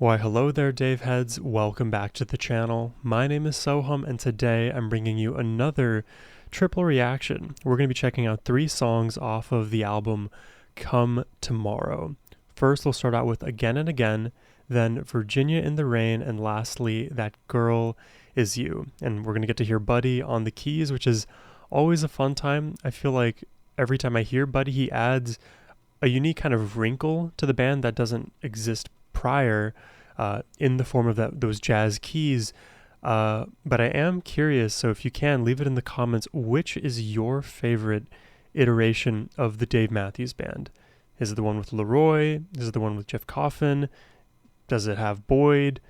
Why hello there Dave heads, welcome back to the channel. My name is Sohum and today I'm bringing you another triple reaction. We're going to be checking out 3 songs off of the album Come Tomorrow. First we'll start out with Again and Again, then Virginia in the Rain, and lastly That Girl Is You. And we're going to get to hear Buddy on the keys, which is always a fun time. I feel like every time I hear Buddy he adds a unique kind of wrinkle to the band that doesn't exist prior in the form of those jazz keys, but I am curious, so if you can, leave it in the comments, which is your favorite iteration of the Dave Matthews Band? Is it the one with Leroy? Is it the one with Jeff Coffin? Does it have Boyd?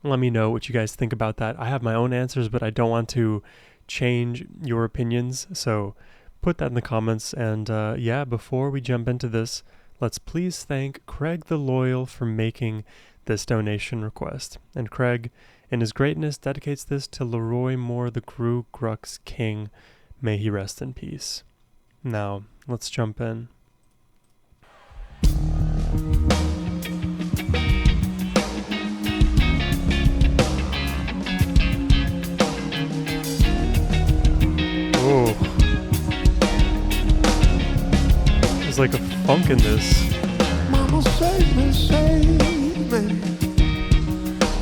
Let me know what you guys think about that. I have my own answers, but I don't want to change your opinions, so put that in the comments. And yeah, before we jump into this, let's please thank Craig the Loyal for making this donation request. And Craig, in his greatness, dedicates this to Leroy Moore, the Gru Grux King. May he rest in peace. Now, let's jump in. Oh. There's like a funk in this. Mama save me, save me.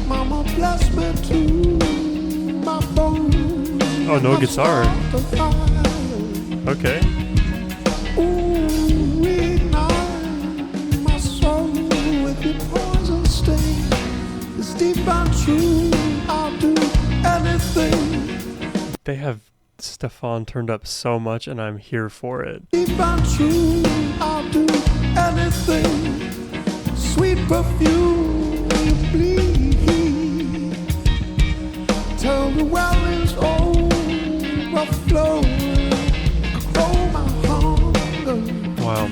Mama bless me to my bones. Oh, no guitar. Okay. Ooh, ignite my soul with your poison sting. It's deep and true. I'll do anything. They have Stefan turned up so much and I'm here for it. Deep and true. I'll do anything. Sweet perfume, you bleed. Till the well is overflowing. Grow my hunger. Wow.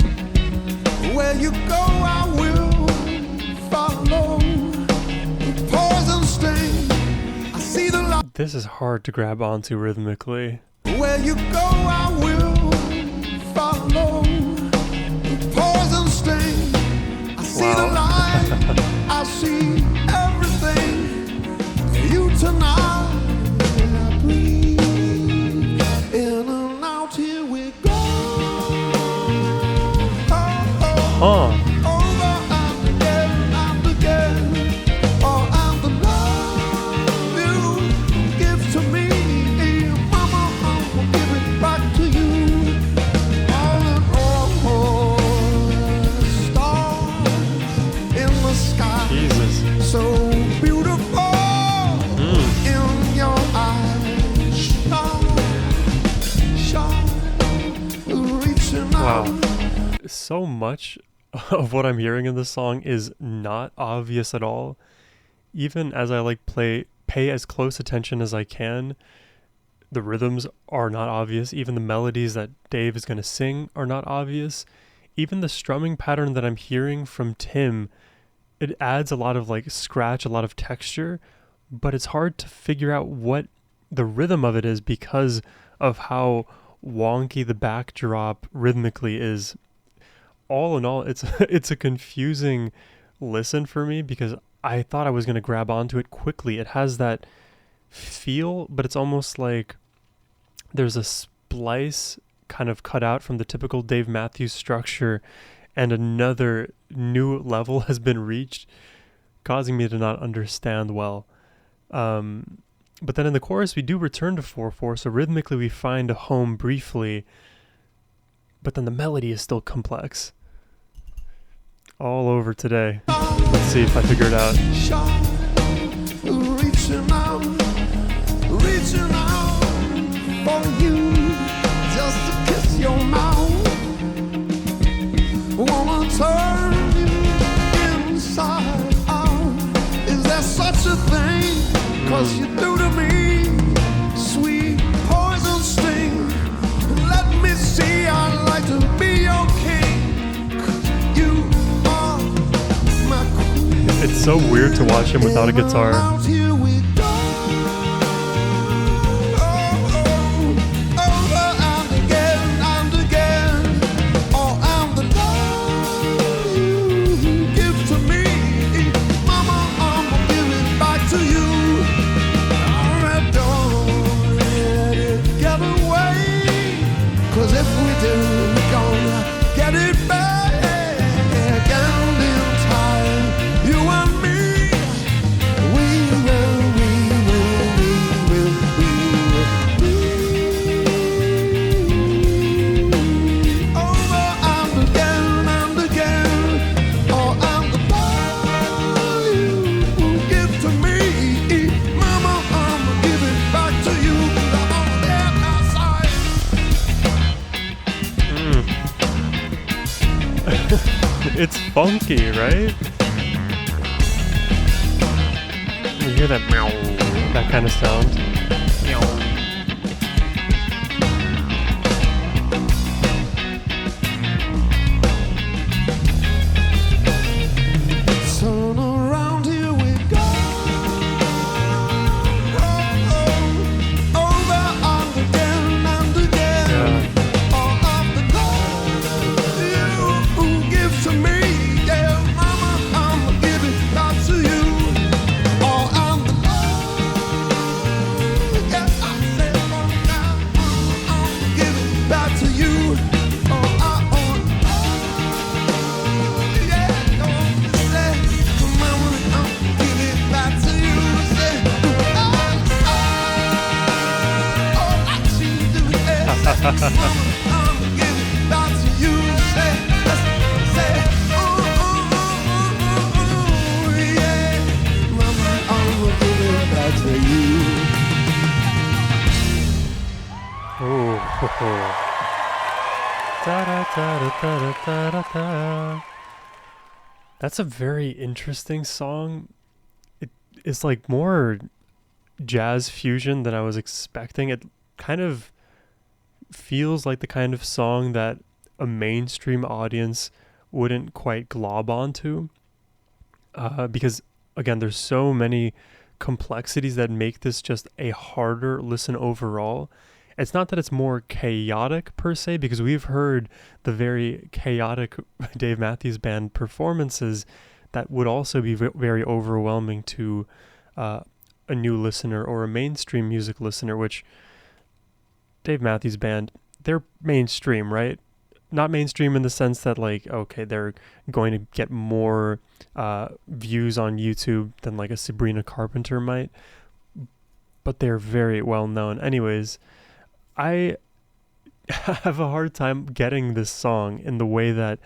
Where you go, I will follow. The poison sting. I see the light. This is hard to grab onto rhythmically. Where you go, I will follow. The poison sting. I see the light. I see everything. You tonight. I breathe in and out. Here we go. Oh, oh. Huh. Over and again and again. Oh, and the love you give to me, Mama, I will give it back to you. All in all, stars in the sky, Jesus. so beautiful in your eyes. Shine, reaching Wow. out. So much of what I'm hearing in this song is not obvious at all. Even as I pay as close attention as I can, the rhythms are not obvious. Even the melodies that Dave is going to sing are not obvious. Even the strumming pattern that I'm hearing from Tim, it adds a lot of scratch, a lot of texture, but it's hard to figure out what the rhythm of it is because of how wonky the backdrop rhythmically is. All in all, it's a confusing listen for me because I thought I was going to grab onto it quickly. It has that feel, but it's almost like there's a splice kind of cut out from the typical Dave Matthews structure and another new level has been reached, causing me to not understand well. But then in the chorus we do return to 4/4, so rhythmically we find a home briefly, but then the melody is still complex. All over today. Let's see if I figure it out. Shine, reaching out for you, just to kiss your mouth. Wanna turn you inside out. Is there such a thing? 'Cause you do to me, sweet poison sting. Let me see, I'd like to be your king. 'Cause you are my queen. It's so weird to watch him without a guitar. Out here we go. Over and again. Oh, and the love you give to me, Mama, funky, right? You hear that meow, that kind of sound? Meow. Turn around, here we go. Over and again and again. Yeah. All of the love you give to me, yeah, mama, I'ma give it back to you. All of the love, yeah, I said, oh, now I'ma give it back to you. Oh, yeah, don't say, mama, I'ma give it back to you. Say, I choose to, yeah, mama, I'ma give it back to you. Say, yeah, mama, I'ma give it back to you. Ooh. Da, da, da, da, da, da, da, da. That's a very interesting song. It is like more jazz fusion than I was expecting. It kind of feels like the kind of song that a mainstream audience wouldn't quite glob onto. Because, again, there's so many complexities that make this just a harder listen overall. It's not that it's more chaotic per se, because we've heard the very chaotic Dave Matthews Band performances that would also be very overwhelming to a new listener or a mainstream music listener, which Dave Matthews Band, they're mainstream, right? Not mainstream in the sense that, like, okay, they're going to get more views on YouTube than like a Sabrina Carpenter might, but they're very well known. Anyways, I have a hard time getting this song in the way that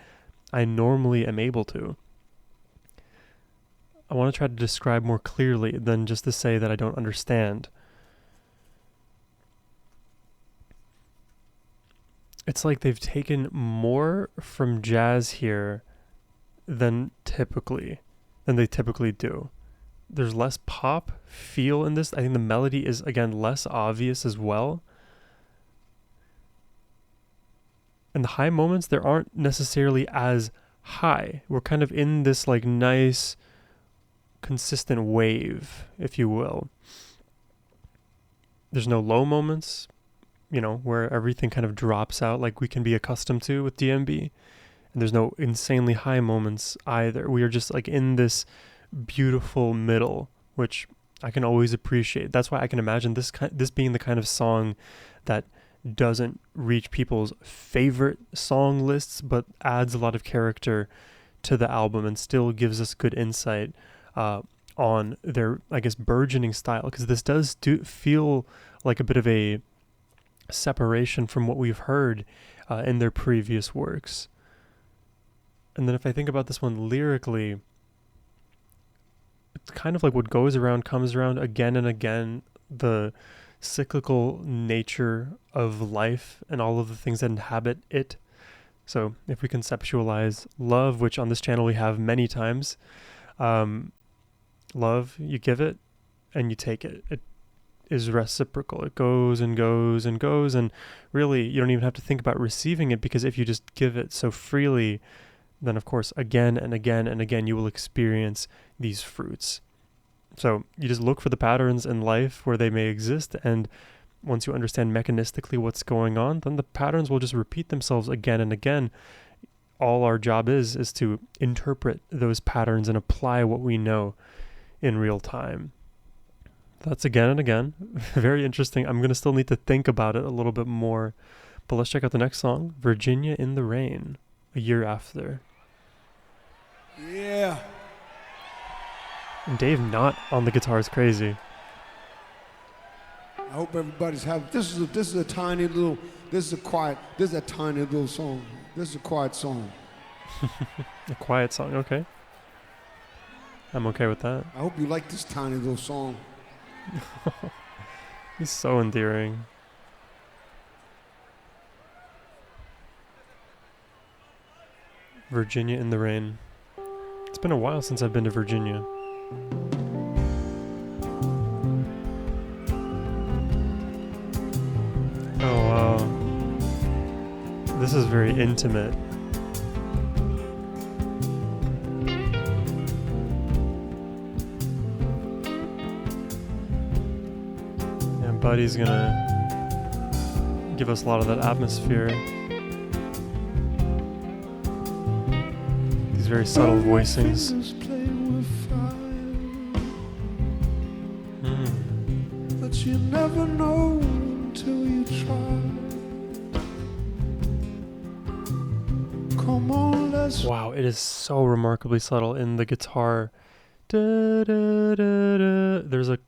I normally am able to. I want to try to describe more clearly than just to say that I don't understand. It's like they've taken more from jazz here than they typically do. There's less pop feel in this. I think the melody is, again, less obvious as well. And the high moments, there aren't necessarily as high. We're kind of in this like nice, consistent wave, if you will. There's no low moments, where everything kind of drops out like we can be accustomed to with DMB. And there's no insanely high moments either. We are just like in this beautiful middle, which I can always appreciate. That's why I can imagine this being the kind of song that doesn't reach people's favorite song lists, but adds a lot of character to the album and still gives us good insight on their, I guess, burgeoning style. Because this does feel like a bit of a separation from what we've heard in their previous works. And then if I think about this one lyrically, it's kind of like what goes around comes around again and again. The cyclical nature of life and all of the things that inhabit it. So if we conceptualize love, which on this channel we have many times, love, you give it and you take it. It is reciprocal. It goes and goes and goes, and really you don't even have to think about receiving it, because if you just give it so freely, then of course again and again and again you will experience these fruits. So you just look for the patterns in life where they may exist, and once you understand mechanistically what's going on, then the patterns will just repeat themselves again and again. All our job is to interpret those patterns and apply what we know in real time. That's again and again. Very interesting. I'm going to still need to think about it a little bit more. But let's check out the next song, Virginia in the Rain, a year after. Yeah. And Dave not on the guitar is crazy. I hope everybody's having. This is a tiny little. This is a tiny little song. This is a quiet song. A quiet song, okay. I'm okay with that. I hope you like this tiny little song. He's so endearing. Virginia in the Rain. been a while since I've been to Virginia. Oh wow. This is very intimate. And Buddy's gonna give us a lot of that atmosphere. These very subtle voicings. But you never know until you try. Come on, let's. Wow, it is so remarkably subtle in the guitar. Da, da, da, da. There's a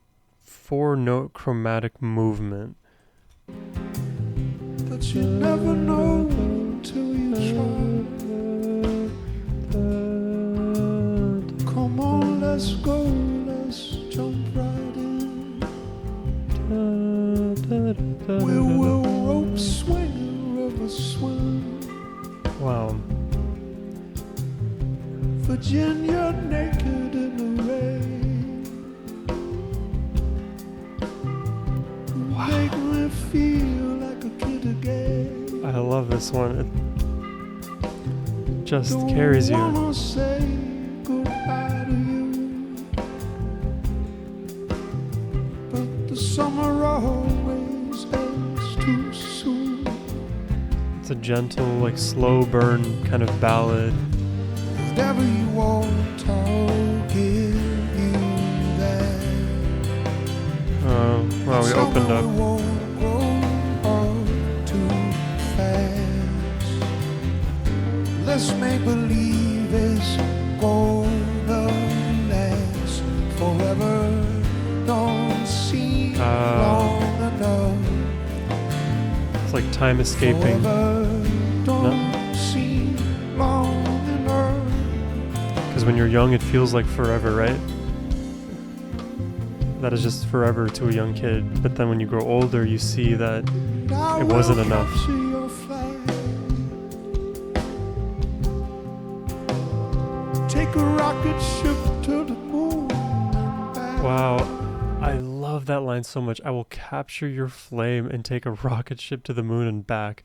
4-note chromatic movement. But you never know until you try. Come on, let's go, let's jump right in. We will rope swing, river swim. Wow. Virginia naked in the rain. Wow. Make me feel like a kid again. I love this one. It just carries you. Don't wanna say goodbye to you, but the summer always ends too soon. It's a gentle, like slow burn kind of ballad. Whatever you want, I'll give you that. Wow, we opened Summer up. won't grow up too fast. Let's make believe it's gonna last forever. Don't seem long enough. It's like time escaping. Forever don't seem long enough. Because when you're young, it feels like forever, right? That is just forever to a young kid. But then when you grow older, you see that Now it wasn't we'll enough. capture your flag. Take a rocket ship to the moon and back. Wow, I love that line so much. I will capture your flame and take a rocket ship to the moon and back.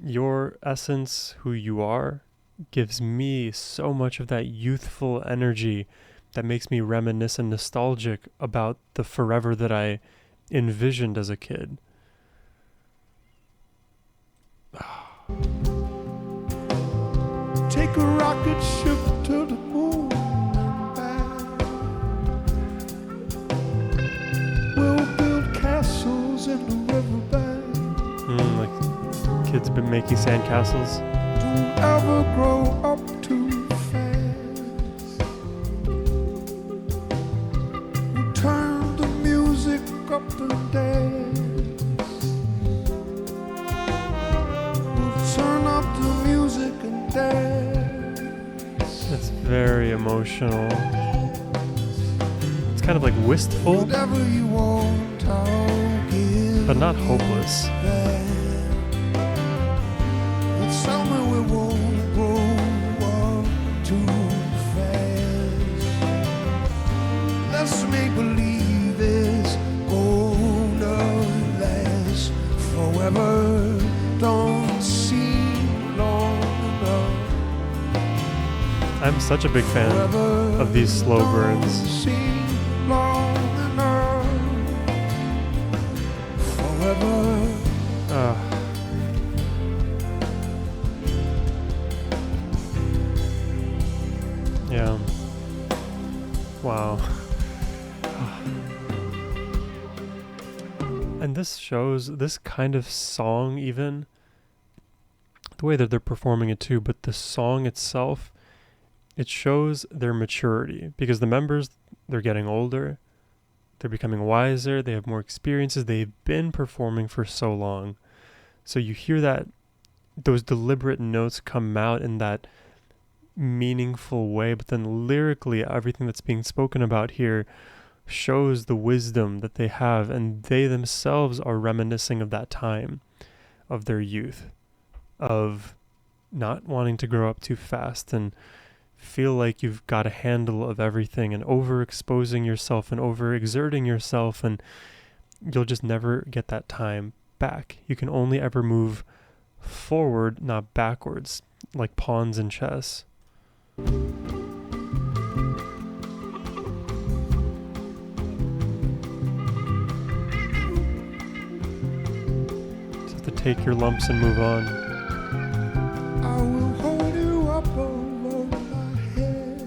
Your essence, who you are, gives me so much of that youthful energy that makes me reminisce and nostalgic about the forever that I envisioned as a kid. Take a rocket ship to the moon and back. We'll build castles in the riverbank. Like kids been making sandcastles. Don't ever grow up too fast. We'll turn the music up and dance. We'll turn up the music and dance. It's very emotional. It's kind of like wistful, Whatever you want, I'll give but not hopeless. that. It's summer, we won't grow up too fast. Let's make believe it's gonna last forever. Don't seem long enough. I'm such a big fan Forever of these slow don't burns. seem long enough. Forever. Yeah. Wow. And this shows this kind of song, even the way that they're performing it too, but the song itself, it shows their maturity because the members, they're getting older, they're becoming wiser, they have more experiences, they've been performing for so long. So you hear that those deliberate notes come out in that meaningful way, but then lyrically everything that's being spoken about here shows the wisdom that they have, and they themselves are reminiscing of that time of their youth, of not wanting to grow up too fast and feel like you've got a handle of everything and overexposing yourself and overexerting yourself, and you'll just never get that time back. You can only ever move forward, not backwards, like pawns in chess. Just have to take your lumps and move on. I will hold you up over my head.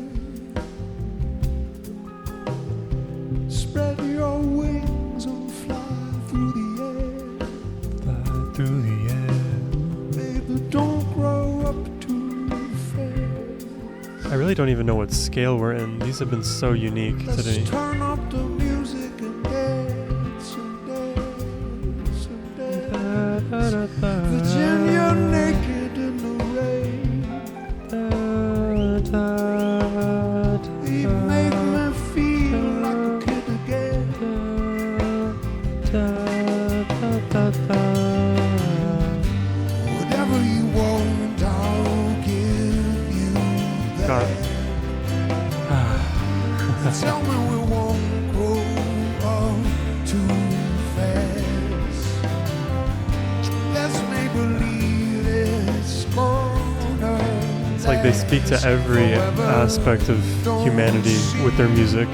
Spread your wings and fly through the air. Fly through the air. Baby, don't grow up too fast. I really don't even know what scale we're in. These have been so unique today. Let's turn up the music and dance and dance and dance. Virginia naked in the rain. You make me feel like a kid again. Whatever you want, I'll give you that. God. Tell me we won't grow up too fast. Let's make believe it's gonna. It's like they speak to every aspect of humanity with their music.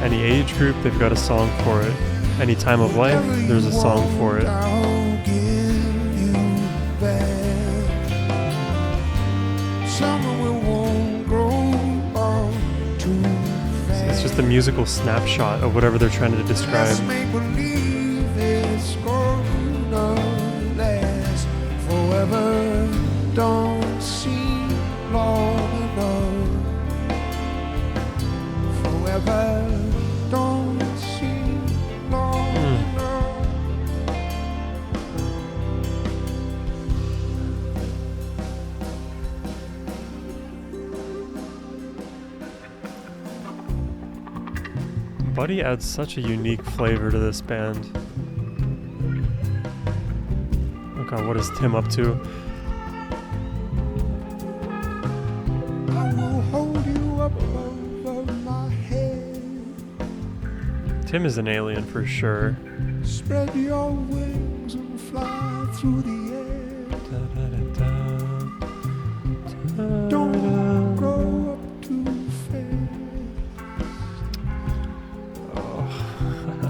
Any age group, they've got a song for it. Any time of life, there's a song for it. I'll give you back. Tell me we won't grow up too fast. It's just a musical snapshot of whatever they're trying to describe. Let's make believe it's gonna last forever. Don't seem long enough. Forever don't seem long enough. Buddy adds such a unique flavor to this band. Oh god, what is Tim up to? I will hold you up over my head. Tim is an alien for sure. Spread your wings and fly through the air. Don't grow up too fast.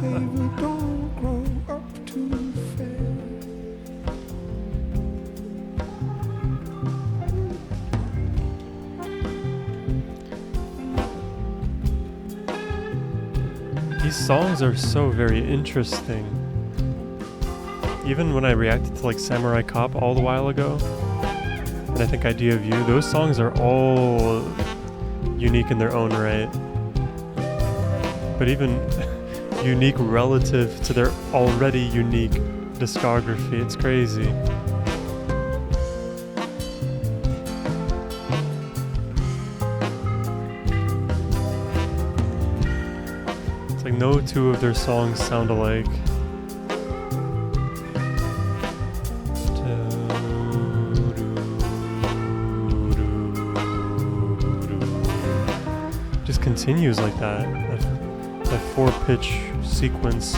Baby, don't grow up too fast. These songs are so very interesting. Even when I reacted to like Samurai Cop all the while ago, and I think Idea of You, those songs are all unique in their own right. But even unique relative to their already unique discography, it's crazy. It's like no two of their songs sound alike. Just continues like that. That 4-pitch sequence.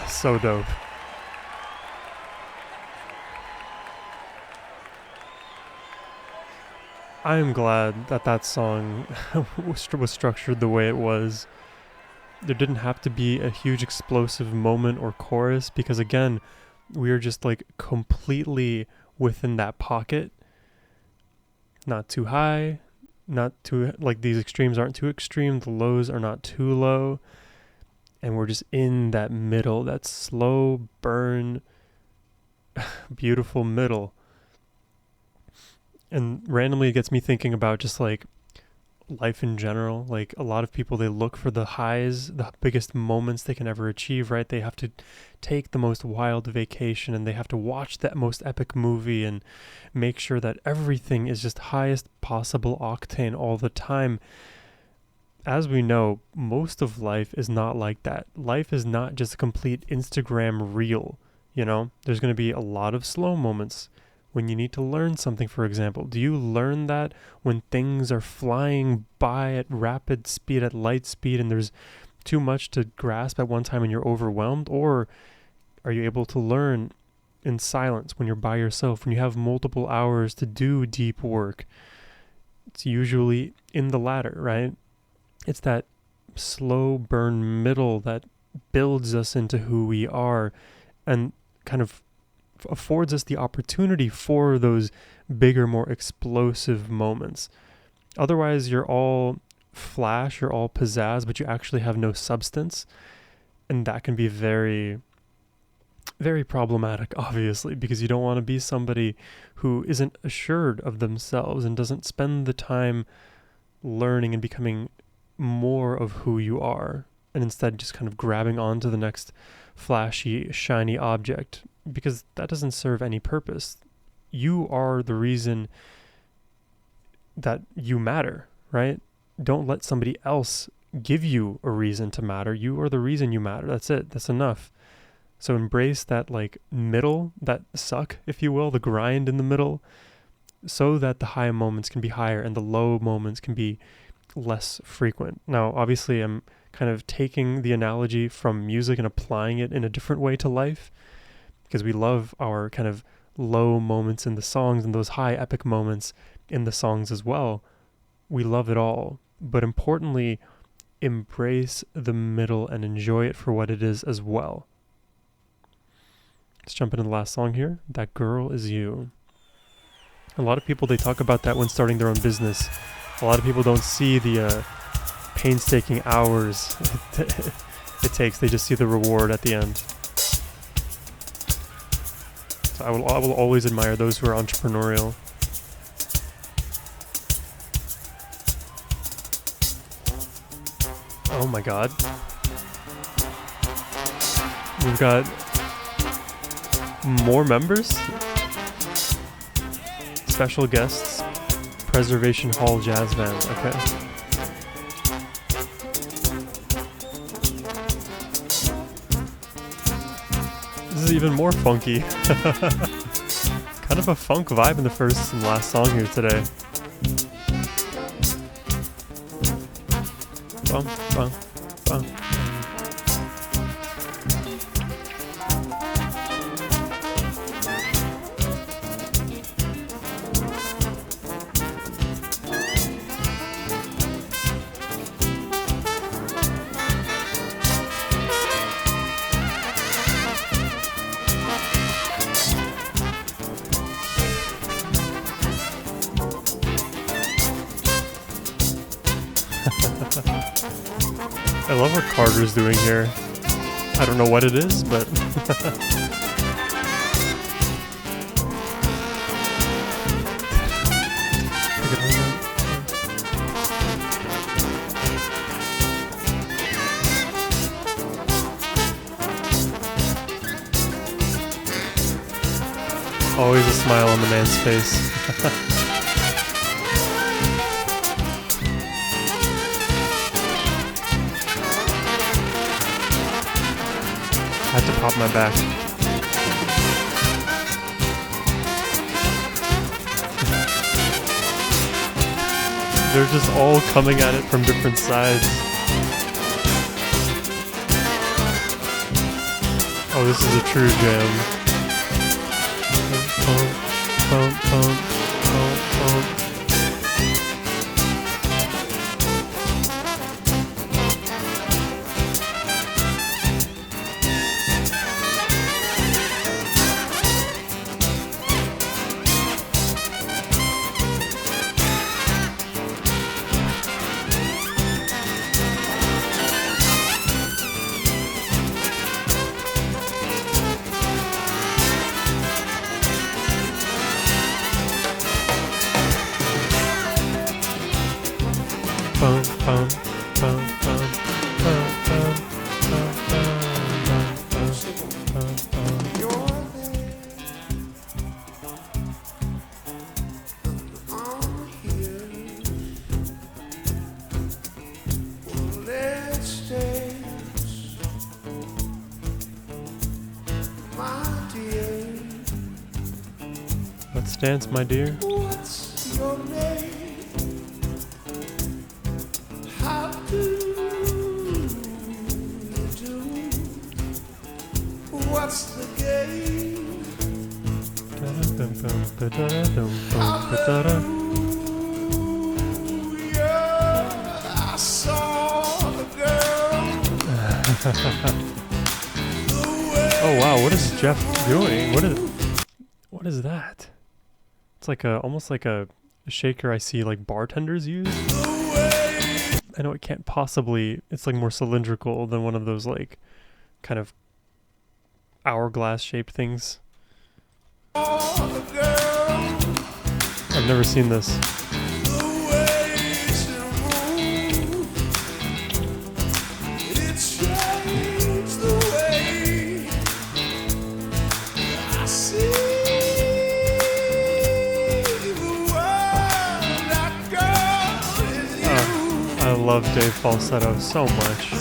So dope. I am glad that that song was structured the way it was. There didn't have to be a huge explosive moment or chorus because again, we are just like completely within that pocket. Not too high, not too, like these extremes aren't too extreme, the lows are not too low. And we're just in that middle, that slow burn, beautiful middle. And randomly it gets me thinking about just like life in general. Like a lot of people, they look for the highs, the biggest moments they can ever achieve, right? They have to take the most wild vacation and they have to watch that most epic movie and make sure that everything is just highest possible octane all the time. as we know, most of life is not like that. Life is not just a complete Instagram reel, you know? There's going to be a lot of slow moments when you need to learn something, for example. Do you learn that when things are flying by at rapid speed, at light speed, and there's too much to grasp at one time and you're overwhelmed? Or are you able to learn in silence when you're by yourself, when you have multiple hours to do deep work? It's usually in the latter, right? It's that slow burn middle that builds us into who we are and kind of affords us the opportunity for those bigger, more explosive moments. Otherwise, you're all flash, you're all pizzazz, but you actually have no substance. And that can be very, very problematic, obviously, because you don't want to be somebody who isn't assured of themselves and doesn't spend the time learning and becoming more of who you are, and instead just kind of grabbing onto the next flashy, shiny object, because that doesn't serve any purpose. You are the reason that you matter, right? Don't let somebody else give you a reason to matter. You are the reason you matter. That's it. That's enough. So embrace that like middle, that suck, if you will, the grind in the middle, so that the high moments can be higher and the low moments can be less frequent. Now, obviously, I'm kind of taking the analogy from music and applying it in a different way to life, because we love our kind of low moments in the songs and those high epic moments in the songs as well. We love it all, but importantly, embrace the middle and enjoy it for what it is as well. Let's jump into the last song here. That Girl Is You. A lot of people, they talk about that when starting their own business. A lot of people don't see the painstaking hours it takes. They just see the reward at the end. So I will always admire those who are entrepreneurial. Oh my God. We've got more members. Special guests. Preservation Hall Jazz Band. Okay. This is even more funky. Kind of a funk vibe in the first and last song here today. Bum, bum, bum. I love what Carter's doing here. I don't know what it is, but always a smile on the man's face. I had to pop my back. They're just all coming at it from different sides. Oh, this is a true jam. Let's dance, my dear. What's your name? How do you do? What's the game? Hallelujah, I saw the girl. Oh wow, what is Jeff doing? What is that? It's like almost like a shaker I see like bartenders use. I know it can't possibly, it's like more cylindrical than one of those like kind of hourglass shaped things. I've never seen this. I love Dave falsetto so much.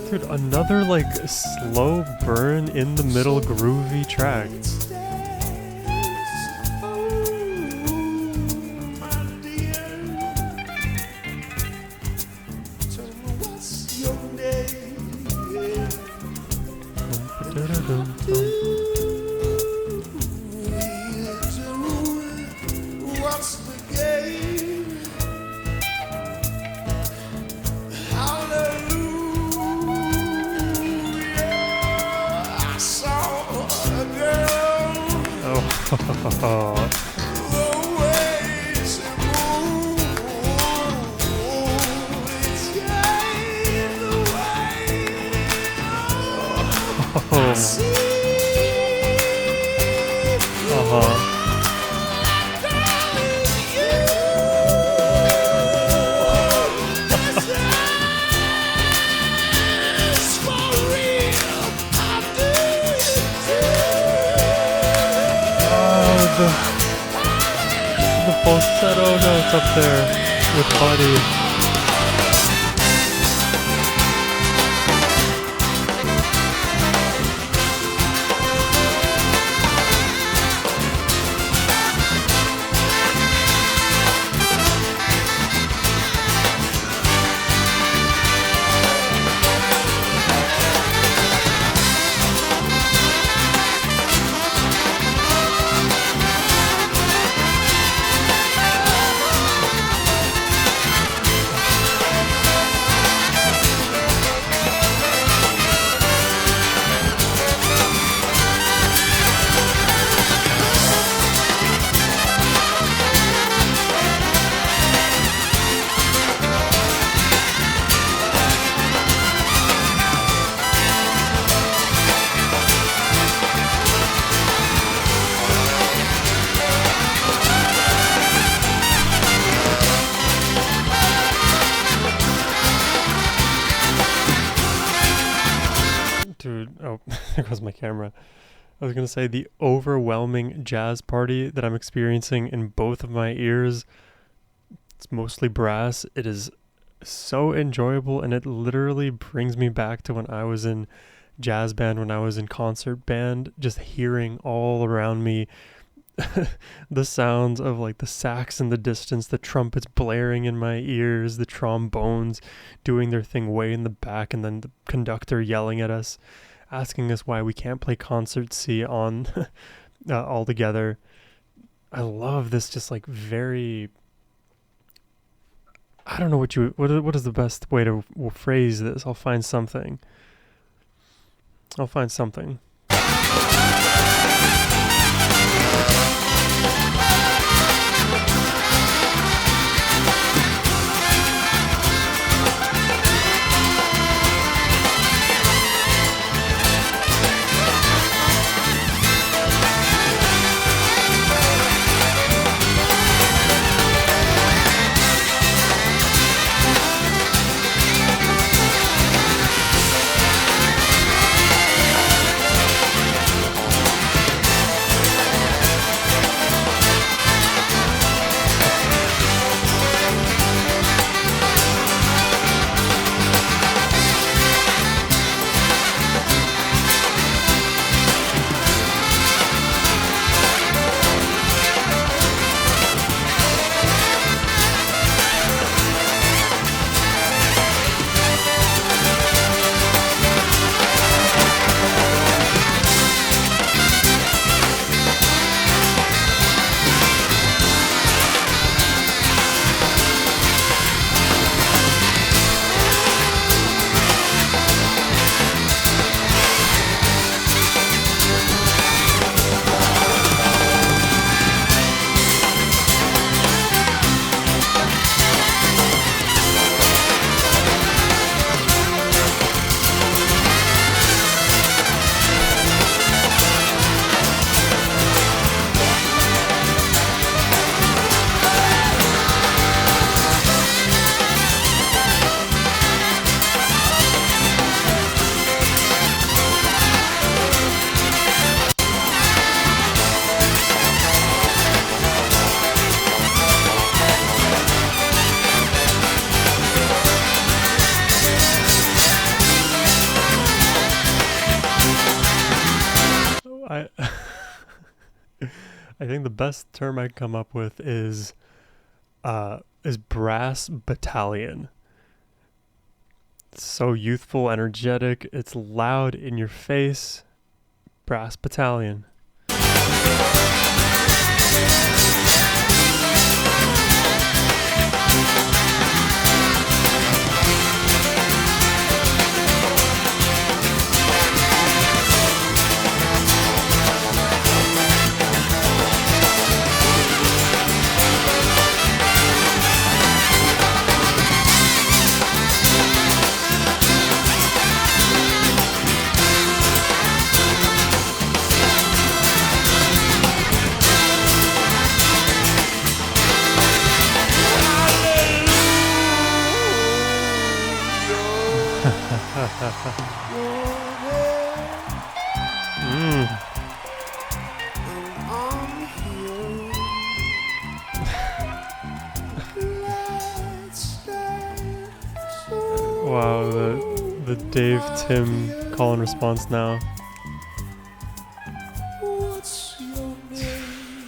Dude, another like slow burn in the middle groovy track. What's the game? Hallelujah, I saw a girl. Oh. The way she moved, it changed the way I see. The falsetto notes up there with Buddy. Dude, oh, there goes my camera. I was going to say the overwhelming jazz party that I'm experiencing in both of my ears. It's mostly brass. It is so enjoyable, and it literally brings me back to when I was in jazz band, when I was in concert band, just hearing all around me the sounds of like the sax in the distance, the trumpets blaring in my ears, the trombones doing their thing way in the back, and then the conductor yelling at us, asking us why we can't play concert C on all together. I love this, just like very, I don't know what is the best way to phrase this. I'll find something. I think the best term I can come up with is brass battalion. It's so youthful, energetic, it's loud in your face. Brass battalion. Wow, the Dave Tim call and response now. What's your name?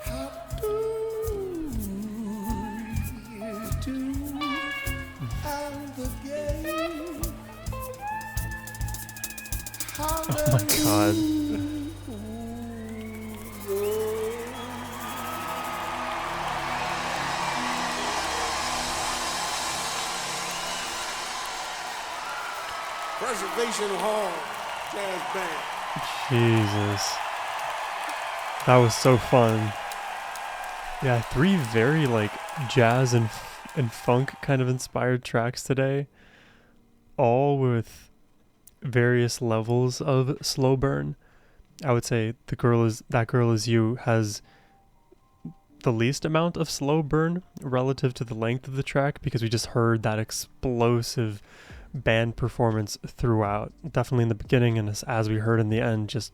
How do you do? And the game. Oh my god. Preservation Hall Jazz Band. Jesus. That was so fun. Yeah, 3 very like jazz and funk kind of inspired tracks today, all with various levels of slow burn. I would say That Girl Is You has the least amount of slow burn relative to the length of the track, because we just heard that explosive band performance throughout, definitely in the beginning, and as we heard in the end, just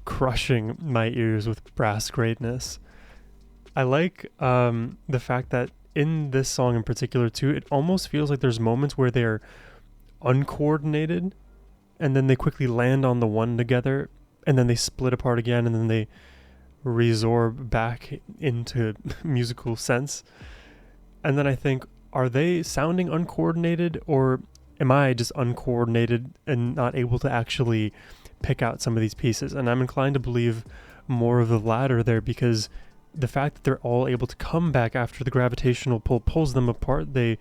crushing my ears with brass greatness. I like the fact that in this song in particular too, it almost feels like there's moments where they're uncoordinated and then they quickly land on the one together and then they split apart again and then they resorb back into musical sense. And then I think, are they sounding uncoordinated, or am I just uncoordinated and not able to actually pick out some of these pieces? And I'm inclined to believe more of the latter there, because the fact that they're all able to come back after the gravitational pull pulls them apart, they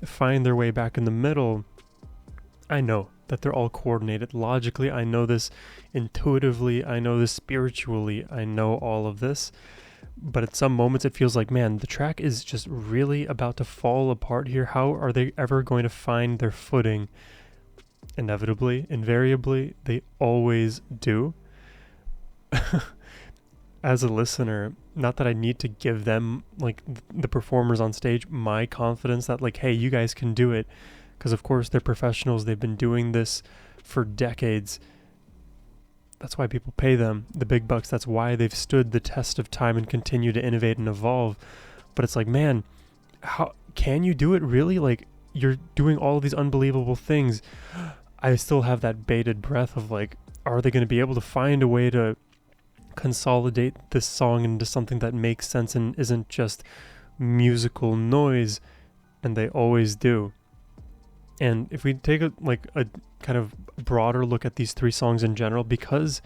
find their way back in the middle. I know that they're all coordinated logically. I know this intuitively. I know this spiritually. I know all of this. But at some moments it feels like, man, the track is just really about to fall apart here. How are they ever going to find their footing? Inevitably, invariably, they always do. As a listener, not that I need to give them, like, the performers on stage, my confidence that, like, hey, you guys can do it. Because, of course, they're professionals. They've been doing this for decades. That's why people pay them the big bucks. That's why they've stood the test of time and continue to innovate and evolve. But it's like, man, how can you do it really? Like, you're doing all of these unbelievable things. I still have that bated breath of like, are they going to be able to find a way to consolidate this song into something that makes sense and isn't just musical noise? And they always do. And if we take a kind of broader look at these 3 songs in general, because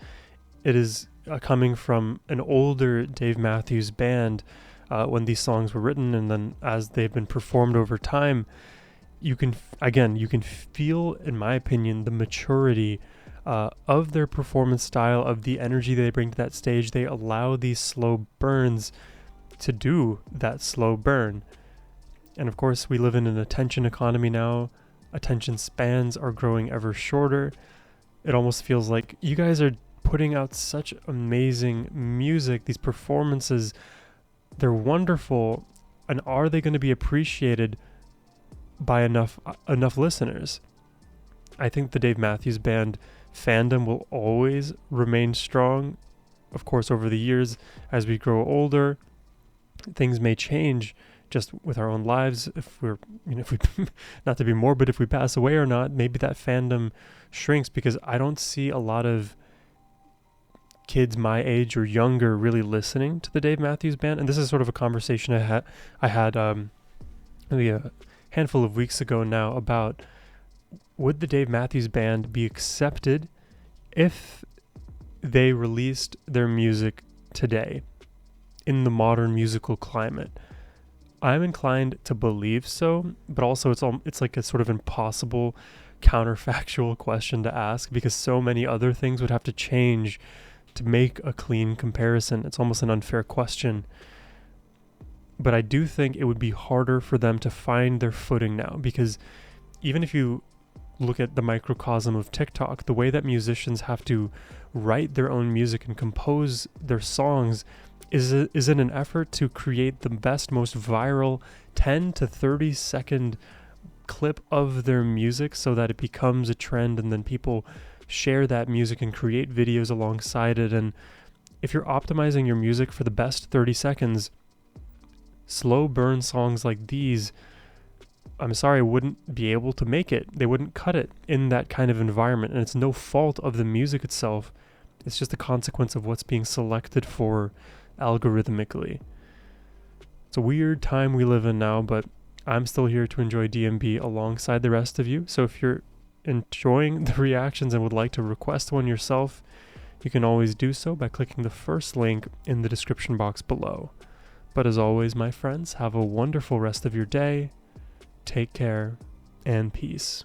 it is coming from an older Dave Matthews Band when these songs were written, and then as they've been performed over time, you can feel, in my opinion, the maturity of their performance style, of the energy they bring to that stage. They allow these slow burns to do that slow burn. And of course, we live in an attention economy now. Attention spans are growing ever shorter. It almost feels like you guys are putting out such amazing music. These performances, they're wonderful. And are they going to be appreciated by enough listeners? I think the Dave Matthews Band fandom will always remain strong. Of course, over the years, as we grow older, things may change just with our own lives. If we're, if we, not to be morbid, if we pass away or not, maybe that fandom shrinks, because I don't see a lot of kids my age or younger really listening to the Dave Matthews Band. And this is sort of a conversation I had maybe a handful of weeks ago now about, would the Dave Matthews Band be accepted if they released their music today in the modern musical climate? I'm inclined to believe so, but also it's like a sort of impossible counterfactual question to ask, because so many other things would have to change to make a clean comparison. It's almost an unfair question. But I do think it would be harder for them to find their footing now, because even if you look at the microcosm of TikTok, the way that musicians have to write their own music and compose their songs is in an effort to create the best, most viral 10 to 30 second clip of their music so that it becomes a trend, and then people share that music and create videos alongside it. And if you're optimizing your music for the best 30 seconds, slow burn songs like these, I'm sorry, wouldn't be able to make it. They wouldn't cut it in that kind of environment. And it's no fault of the music itself. It's just a consequence of what's being selected for algorithmically. It's a weird time we live in now, but I'm still here to enjoy DMB alongside the rest of you. So if you're enjoying the reactions and would like to request one yourself, you can always do so by clicking the first link in the description box below. But as always, my friends, have a wonderful rest of your day. Take care and peace.